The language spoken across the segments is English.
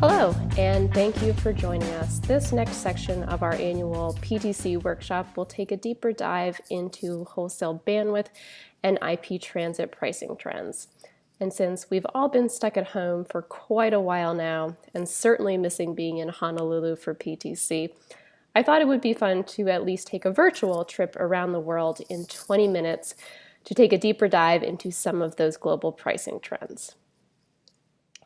Hello, and thank you for joining us. This next section of our annual PTC workshop will take a deeper dive into wholesale bandwidth and IP transit pricing trends. And since we've all been stuck at home for quite a while now, and certainly missing being in Honolulu for PTC, I thought it would be fun to at least take a virtual trip around the world in 20 minutes to take a deeper dive into some of those global pricing trends.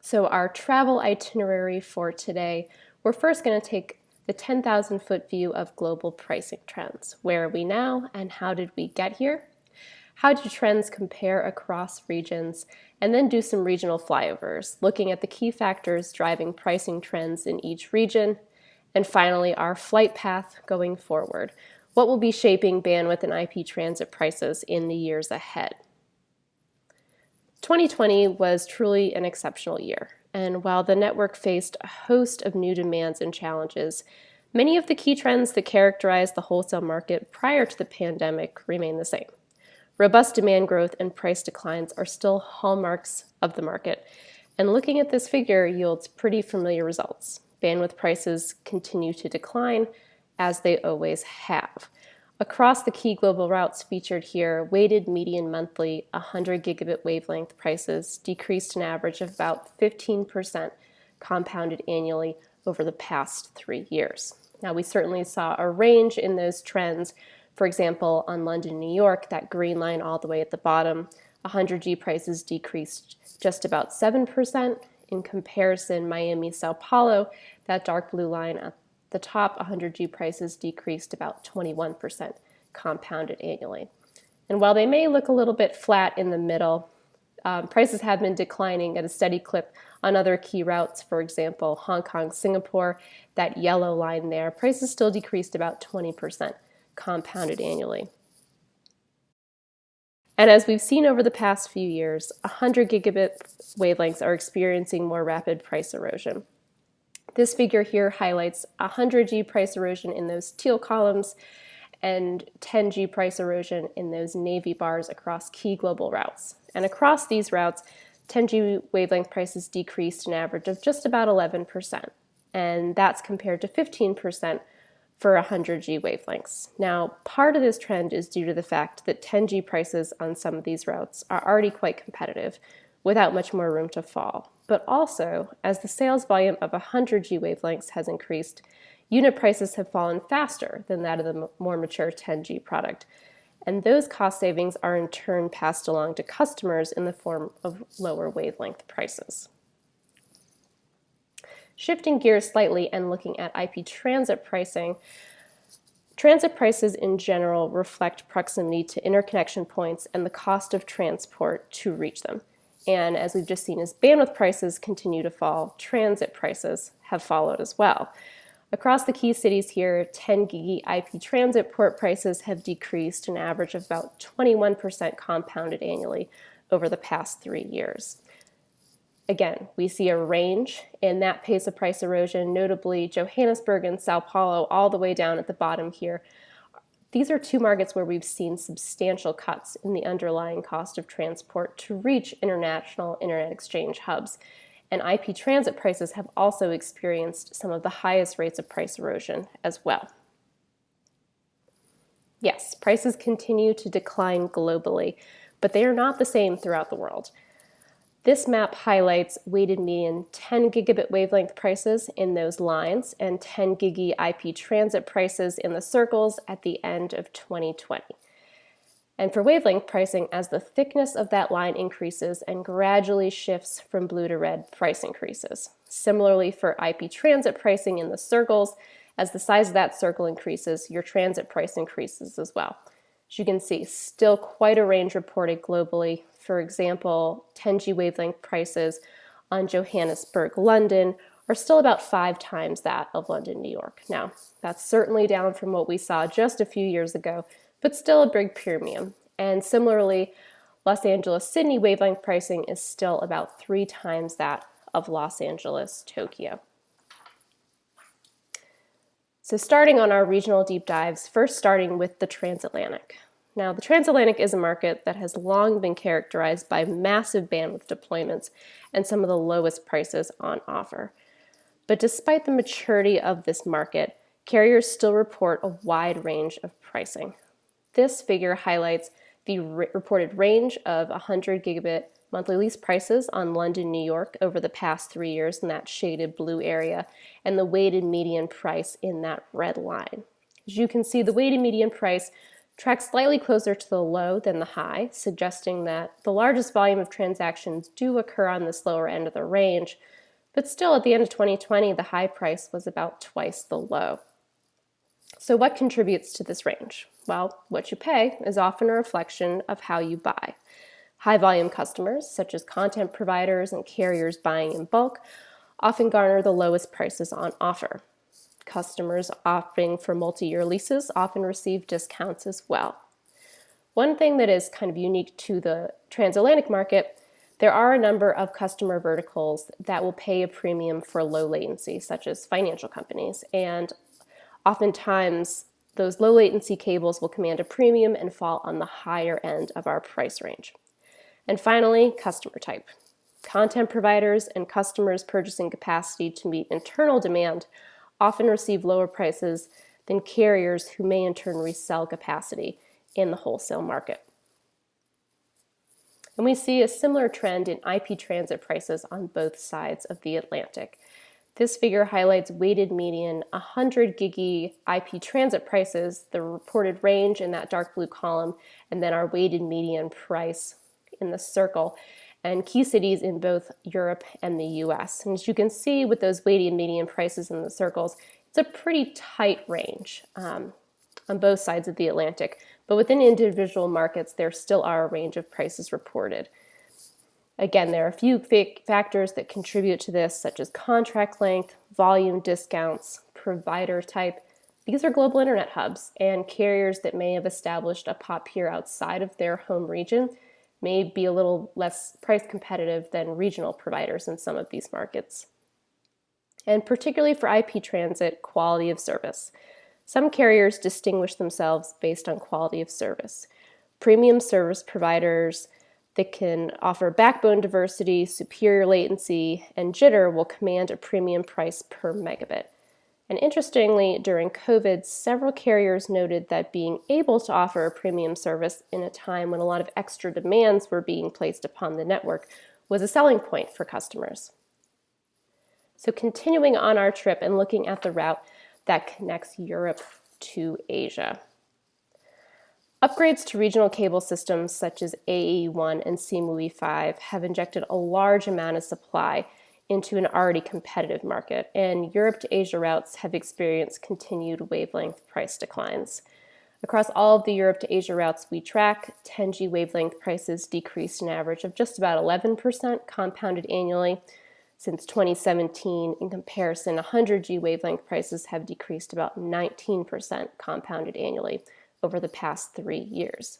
So our travel itinerary for today, we're first going to take the 10,000-foot view of global pricing trends. Where are we now and how did we get here? How do trends compare across regions? And then do some regional flyovers, looking at the key factors driving pricing trends in each region. And finally, our flight path going forward. What will be shaping bandwidth and IP transit prices in the years ahead? 2020 was truly an exceptional year, and while the network faced a host of new demands and challenges, many of the key trends that characterized the wholesale market prior to the pandemic remain the same. Robust demand growth and price declines are still hallmarks of the market, and looking at this figure yields pretty familiar results. Bandwidth prices continue to decline, as they always have. Across the key global routes featured here, weighted median monthly 100 gigabit wavelength prices decreased an average of about 15% compounded annually over the past 3 years. Now, we certainly saw a range in those trends. For example, on London, New York, that green line all the way at the bottom, 100G prices decreased just about 7%. In comparison, Miami, Sao Paulo, that dark blue line at the top 100G prices decreased about 21% compounded annually. And while they may look a little bit flat in the middle, prices have been declining at a steady clip on other key routes. For example, Hong Kong, Singapore, that yellow line there, prices still decreased about 20% compounded annually. And as we've seen over the past few years, 100 gigabit wavelengths are experiencing more rapid price erosion. This figure here highlights 100G price erosion in those teal columns and 10G price erosion in those navy bars across key global routes. And across these routes, 10G wavelength prices decreased an average of just about 11%, and that's compared to 15% for 100G wavelengths. Now, part of this trend is due to the fact that 10G prices on some of these routes are already quite competitive, without much more room to fall. But also, as the sales volume of 100G wavelengths has increased, unit prices have fallen faster than that of the more mature 10G product. And those cost savings are in turn passed along to customers in the form of lower wavelength prices. Shifting gears slightly and looking at IP transit pricing, transit prices in general reflect proximity to interconnection points and the cost of transport to reach them. And as we've just seen, as bandwidth prices continue to fall, transit prices have followed as well. Across the key cities here, 10 gig IP transit port prices have decreased an average of about 21% compounded annually over the past 3 years. Again, we see a range in that pace of price erosion, notably Johannesburg and Sao Paulo all the way down at the bottom here. These are two markets where we've seen substantial cuts in the underlying cost of transport to reach international internet exchange hubs. And IP transit prices have also experienced some of the highest rates of price erosion as well. Yes, prices continue to decline globally, but they are not the same throughout the world. This map highlights weighted median 10 gigabit wavelength prices in those lines and 10 gig IP transit prices in the circles at the end of 2020. And for wavelength pricing, as the thickness of that line increases and gradually shifts from blue to red, price increases. Similarly for IP transit pricing in the circles, as the size of that circle increases, your transit price increases as well. As you can see, still quite a range reported globally. For example, 10G wavelength prices on Johannesburg, London are still about 5 times that of London, New York. Now, that's certainly down from what we saw just a few years ago, but still a big premium. And similarly, Los Angeles, Sydney wavelength pricing is still about 3 times that of Los Angeles, Tokyo. So starting on our regional deep dives, first starting with the transatlantic. Now, the transatlantic is a market that has long been characterized by massive bandwidth deployments and some of the lowest prices on offer. But despite the maturity of this market, carriers still report a wide range of pricing. This figure highlights the reported range of 100 gigabit monthly lease prices on London, New York over the past 3 years in that shaded blue area, and the weighted median price in that red line. As you can see, the weighted median price tracks slightly closer to the low than the high, suggesting that the largest volume of transactions do occur on this lower end of the range, but still at the end of 2020, the high price was about twice the low. So what contributes to this range? Well, what you pay is often a reflection of how you buy. High volume customers, such as content providers and carriers buying in bulk, often garner the lowest prices on offer. Customers opting for multi-year leases often receive discounts as well. One thing that is kind of unique to the transatlantic market, there are a number of customer verticals that will pay a premium for low latency, such as financial companies, and oftentimes those low latency cables will command a premium and fall on the higher end of our price range. And finally, customer type. Content providers and customers purchasing capacity to meet internal demand often receive lower prices than carriers who may in turn resell capacity in the wholesale market. And we see a similar trend in IP transit prices on both sides of the Atlantic. This figure highlights weighted median 100 gigi IP transit prices, the reported range in that dark blue column, and then our weighted median price in the circle, and key cities in both Europe and the US. And as you can see with those weighted median prices in the circles, it's a pretty tight range on both sides of the Atlantic. But within individual markets, there still are a range of prices reported. Again, there are a few factors that contribute to this, such as contract length, volume discounts, provider type. These are global internet hubs, and carriers that may have established a POP here outside of their home region may be a little less price competitive than regional providers in some of these markets. And particularly for IP transit, quality of service. Some carriers distinguish themselves based on quality of service. Premium service providers that can offer backbone diversity, superior latency, and jitter will command a premium price per megabit. And interestingly, during COVID, several carriers noted that being able to offer a premium service in a time when a lot of extra demands were being placed upon the network was a selling point for customers. So continuing on our trip and looking at the route that connects Europe to Asia. Upgrades to regional cable systems such as AE1 and CMUE5 have injected a large amount of supply into an already competitive market, and Europe to Asia routes have experienced continued wavelength price declines. Across all of the Europe to Asia routes we track, 10G wavelength prices decreased an average of just about 11% compounded annually since 2017. In comparison, 100G wavelength prices have decreased about 19% compounded annually over the past 3 years.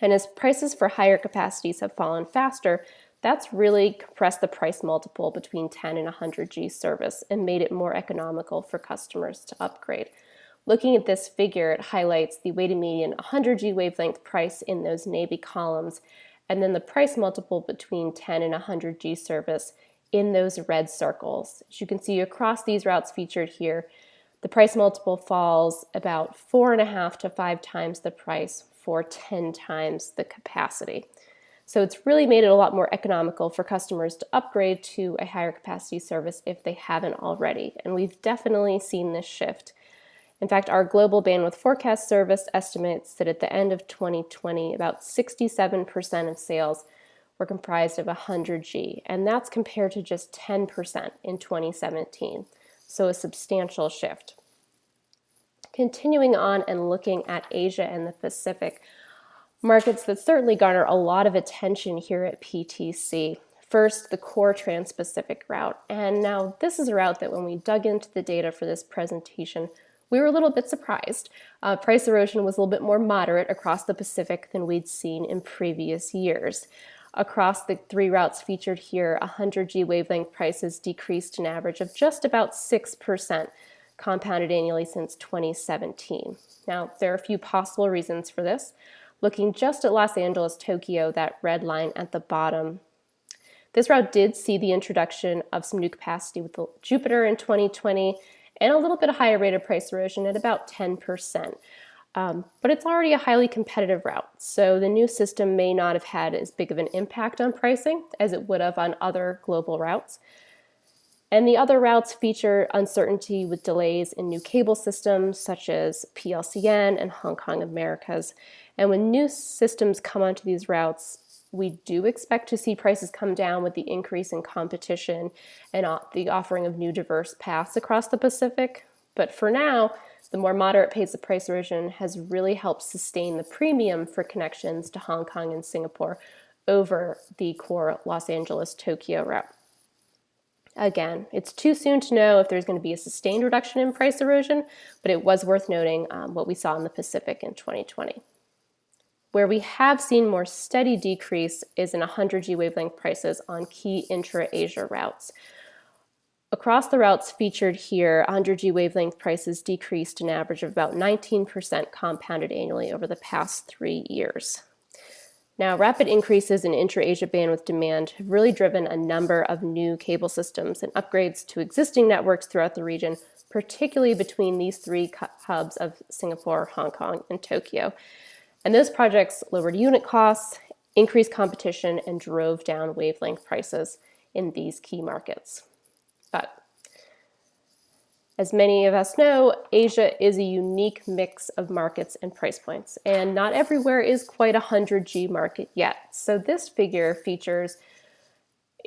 And as prices for higher capacities have fallen faster, that's really compressed the price multiple between 10 and 100G service and made it more economical for customers to upgrade. Looking at this figure, it highlights the weighted median 100G wavelength price in those navy columns, and then the price multiple between 10 and 100G service in those red circles. As you can see across these routes featured here, the price multiple falls about 4.5 to 5 times the price for 10 times the capacity. So it's really made it a lot more economical for customers to upgrade to a higher capacity service if they haven't already. And we've definitely seen this shift. In fact, our global bandwidth forecast service estimates that at the end of 2020, about 67% of sales were comprised of 100G, and that's compared to just 10% in 2017. So a substantial shift. Continuing on and looking at Asia and the Pacific, markets that certainly garner a lot of attention here at PTC. First, the core Trans-Pacific route. And now this is a route that when we dug into the data for this presentation, we were a little bit surprised. Price erosion was a little bit more moderate across the Pacific than we'd seen in previous years. Across the 3 routes featured here, 100G wavelength prices decreased an average of just about 6% compounded annually since 2017. Now, there are a few possible reasons for this. Looking just at Los Angeles, Tokyo, that red line at the bottom, This route did see the introduction of some new capacity with the Jupiter in 2020 and a little bit of higher rate of price erosion at about 10%. But it's already a highly competitive route, so the new system may not have had as big of an impact on pricing as it would have on other global routes. And the other routes feature uncertainty with delays in new cable systems such as PLCN and Hong Kong Americas. And when new systems come onto these routes, we do expect to see prices come down with the increase in competition and the offering of new diverse paths across the Pacific. But for now, the more moderate pace of price erosion has really helped sustain the premium for connections to Hong Kong and Singapore over the core Los Angeles-Tokyo route. Again, it's too soon to know if there's going to be a sustained reduction in price erosion, but it was worth noting what we saw in the Pacific in 2020. Where we have seen more steady decrease is in 100G wavelength prices on key intra-Asia routes. Across the routes featured here, 100G wavelength prices decreased an average of about 19% compounded annually over the past 3 years. Now, rapid increases in intra-Asia bandwidth demand have really driven a number of new cable systems and upgrades to existing networks throughout the region, particularly between these three hubs of Singapore, Hong Kong, and Tokyo. And those projects lowered unit costs, increased competition, and drove down wavelength prices in these key markets. But as many of us know, Asia is a unique mix of markets and price points, and not everywhere is quite a 100G market yet. So this figure features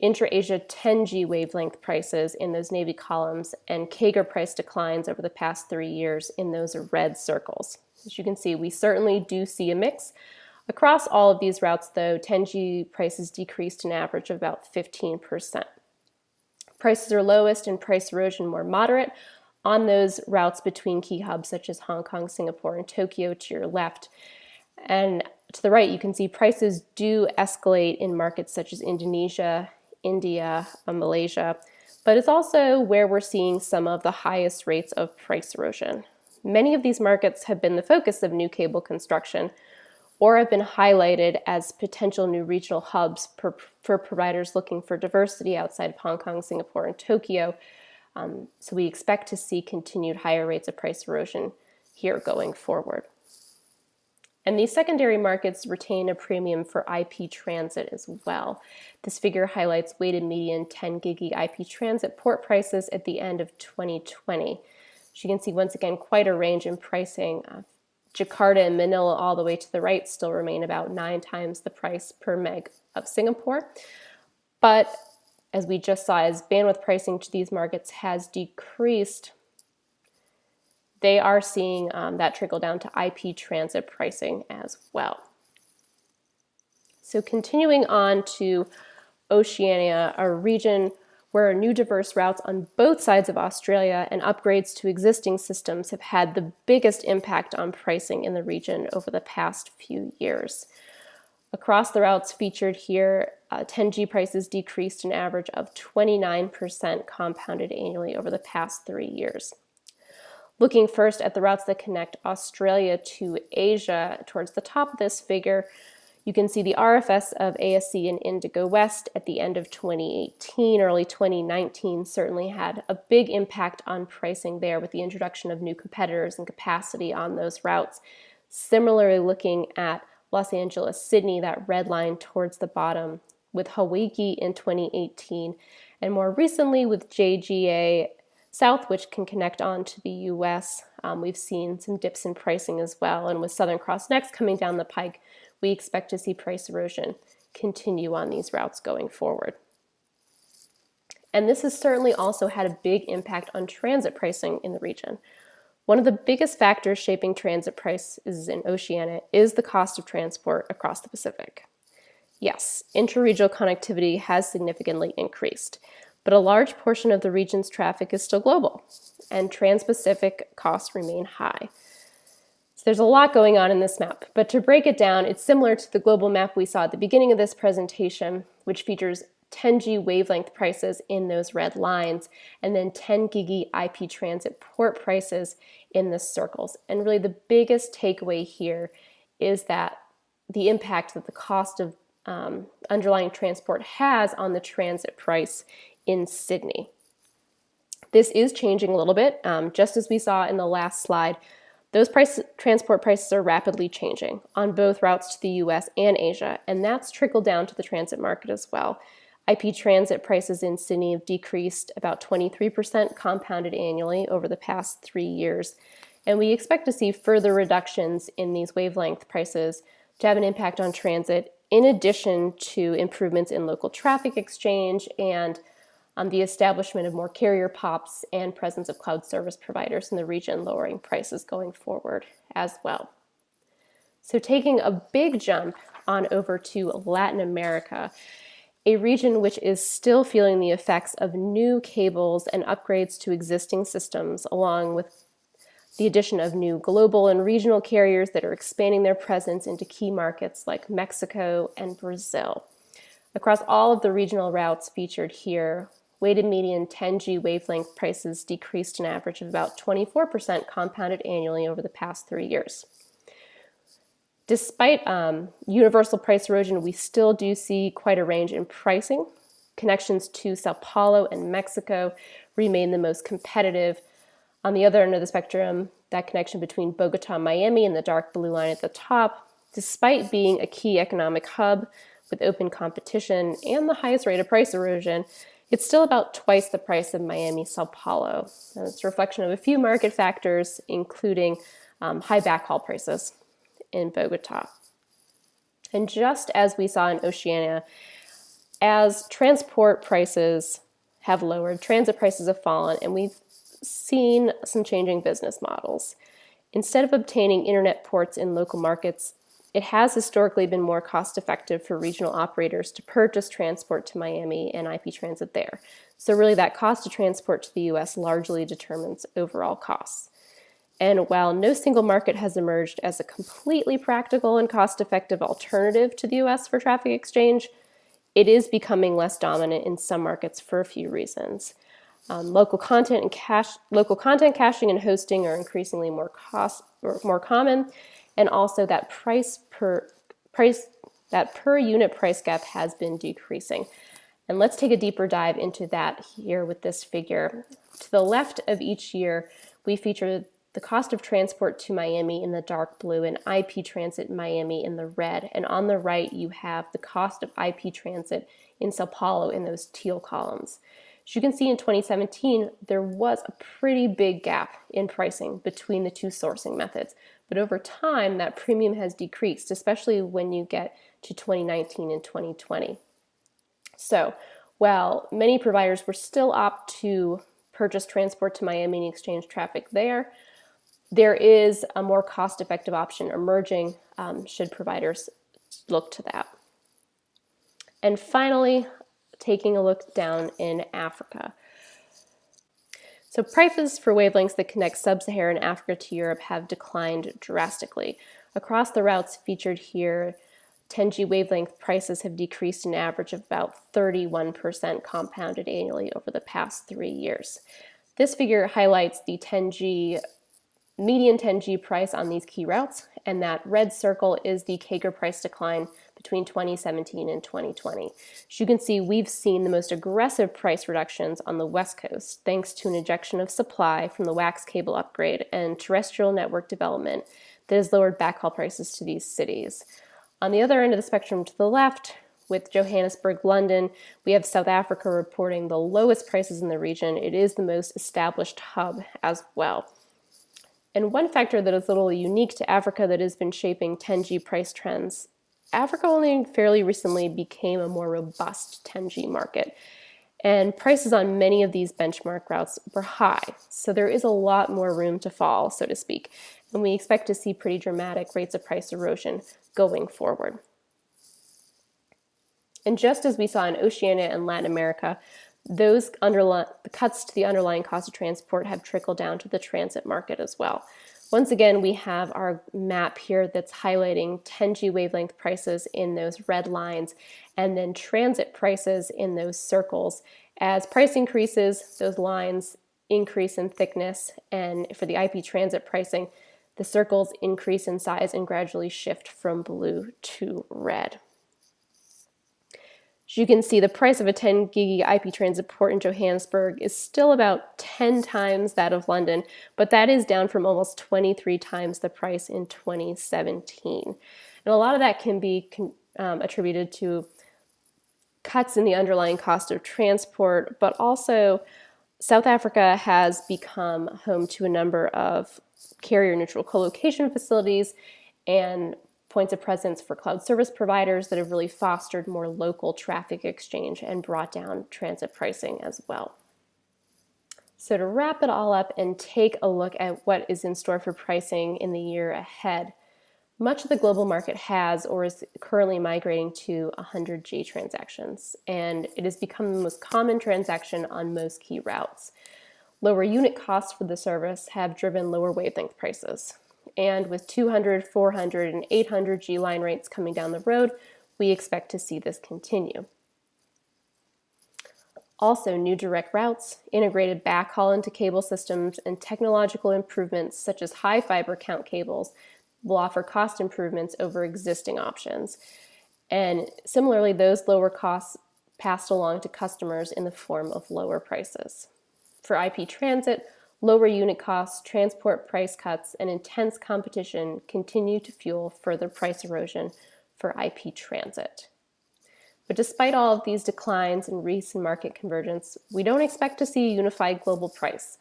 intra-Asia 10G wavelength prices in those navy columns and CAGR price declines over the past 3 years in those red circles. As you can see, we certainly do see a mix. Across all of these routes, though, 10G prices decreased an average of about 15%. Prices are lowest and price erosion more moderate on those routes between key hubs such as Hong Kong, Singapore, and Tokyo to your left. And to the right, you can see prices do escalate in markets such as Indonesia, India, and Malaysia, but it's also where we're seeing some of the highest rates of price erosion. Many of these markets have been the focus of new cable construction or have been highlighted as potential new regional hubs for providers looking for diversity outside of Hong Kong, Singapore, and Tokyo. So we expect to see continued higher rates of price erosion here going forward. And these secondary markets retain a premium for IP transit as well. This figure highlights weighted median 10 gig IP transit port prices at the end of 2020. As you can see, once again, quite a range in pricing. Jakarta and Manila all the way to the right still remain about 9 times the price per meg of Singapore. But as we just saw, as bandwidth pricing to these markets has decreased, they are seeing that trickle down to IP transit pricing as well. So continuing on to Oceania, a region where new diverse routes on both sides of Australia and upgrades to existing systems have had the biggest impact on pricing in the region over the past few years. Across the routes featured here, 10G prices decreased an average of 29% compounded annually over the past 3 years. Looking first at the routes that connect Australia to Asia, towards the top of this figure, you can see the RFS of ASC and Indigo West at the end of 2018, early 2019 certainly had a big impact on pricing there with the introduction of new competitors and capacity on those routes. Similarly, looking at Los Angeles, Sydney, that red line towards the bottom, with Hawaii in 2018, and more recently with JGA South, which can connect on to the US. We've seen some dips in pricing as well, and with Southern Cross next coming down the pike, we expect to see price erosion continue on these routes going forward. And this has certainly also had a big impact on transit pricing in the region. One of the biggest factors shaping transit prices in Oceania is the cost of transport across the Pacific. Yes, interregional connectivity has significantly increased, but a large portion of the region's traffic is still global, and trans-Pacific costs remain high. So there's a lot going on in this map, but to break it down, it's similar to the global map we saw at the beginning of this presentation, which features 10G wavelength prices in those red lines, and then 10 gig IP transit port prices in the circles. And really the biggest takeaway here is that the impact that the cost of underlying transport has on the transit price in Sydney. This is changing a little bit, just as we saw in the last slide. Those transport prices are rapidly changing on both routes to the US and Asia, and that's trickled down to the transit market as well. IP transit prices in Sydney have decreased about 23% compounded annually over the past 3 years, and we expect to see further reductions in these wavelength prices to have an impact on transit, in addition to improvements in local traffic exchange and the establishment of more carrier POPs and presence of cloud service providers in the region, lowering prices going forward as well. So taking a big jump on over to Latin America, a region which is still feeling the effects of new cables and upgrades to existing systems, along with the addition of new global and regional carriers that are expanding their presence into key markets like Mexico and Brazil. Across all of the regional routes featured here, weighted median 10G wavelength prices decreased an average of about 24% compounded annually over the past 3 years. Despite universal price erosion, we still do see quite a range in pricing. Connections to Sao Paulo and Mexico remain the most competitive. On the other end of the spectrum, that connection between Bogota and Miami in the dark blue line at the top, despite being a key economic hub with open competition and the highest rate of price erosion, it's still about twice the price of Miami, Sao Paulo. And it's a reflection of a few market factors, including high backhaul prices in Bogota. And just as we saw in Oceania, as transport prices have lowered, transit prices have fallen, and we've seen some changing business models. Instead of obtaining internet ports in local markets, it has historically been more cost-effective for regional operators to purchase transport to Miami and IP transit there. So really that cost of transport to the US largely determines overall costs. And while no single market has emerged as a completely practical and cost-effective alternative to the US for traffic exchange, it is becoming less dominant in some markets for a few reasons. Local content caching and hosting are increasingly more common, and also that per unit price gap has been decreasing. And let's take a deeper dive into that here with this figure. To the left of each year, we feature the cost of transport to Miami in the dark blue and IP transit in Miami in the red. And on the right, you have the cost of IP transit in Sao Paulo in those teal columns. As you can see, in 2017, there was a pretty big gap in pricing between the two sourcing methods. But over time, that premium has decreased, especially when you get to 2019 and 2020. So while many providers will still opt to purchase transport to Miami and exchange traffic there, there is a more cost-effective option emerging should providers look to that. And finally, taking a look down in Africa. So prices for wavelengths that connect sub-Saharan Africa to Europe have declined drastically. Across the routes featured here, 10G wavelength prices have decreased an average of about 31% compounded annually over the past 3 years. This figure highlights the median 10G price on these key routes, and that red circle is the CAGR price decline between 2017 and 2020. As you can see, we've seen the most aggressive price reductions on the West Coast, thanks to an injection of supply from the wax cable upgrade and terrestrial network development that has lowered backhaul prices to these cities. On the other end of the spectrum to the left, with Johannesburg, London, we have South Africa reporting the lowest prices in the region. It is the most established hub as well. And one factor that is a little unique to Africa that has been shaping 10G price trends, Africa only fairly recently became a more robust 10G market. And prices on many of these benchmark routes were high, so there is a lot more room to fall, so to speak. And we expect to see pretty dramatic rates of price erosion going forward. And just as we saw in Oceania and Latin America, the cuts to the underlying cost of transport have trickled down to the transit market as well. Once again, we have our map here that's highlighting 10G wavelength prices in those red lines, and then transit prices in those circles. As price increases, those lines increase in thickness, and for the IP transit pricing, the circles increase in size and gradually shift from blue to red. As you can see, the price of a 10 gig IP transit port in Johannesburg is still about 10 times that of London, but that is down from almost 23 times the price in 2017. And a lot of that can be attributed to cuts in the underlying cost of transport, but also South Africa has become home to a number of carrier-neutral co-location facilities and points of presence for cloud service providers that have really fostered more local traffic exchange and brought down transit pricing as well. So to wrap it all up and take a look at what is in store for pricing in the year ahead, much of the global market has or is currently migrating to 100G transactions, and it has become the most common transaction on most key routes. Lower unit costs for the service have driven lower wavelength prices. And with 200, 400, and 800G line rates coming down the road, we expect to see this continue. Also, new direct routes, integrated backhaul into cable systems, and technological improvements such as high fiber count cables will offer cost improvements over existing options. And similarly, those lower costs passed along to customers in the form of lower prices. For IP transit, lower unit costs, transport price cuts, and intense competition continue to fuel further price erosion for IP transit. But despite all of these declines and recent market convergence, we don't expect to see a unified global price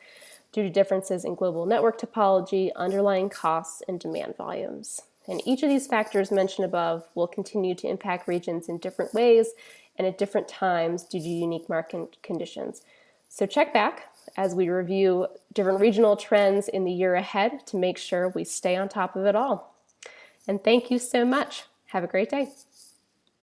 due to differences in global network topology, underlying costs, and demand volumes. And each of these factors mentioned above will continue to impact regions in different ways and at different times due to unique market conditions. So check back as we review different regional trends in the year ahead to make sure we stay on top of it all. And thank you so much. Have a great day.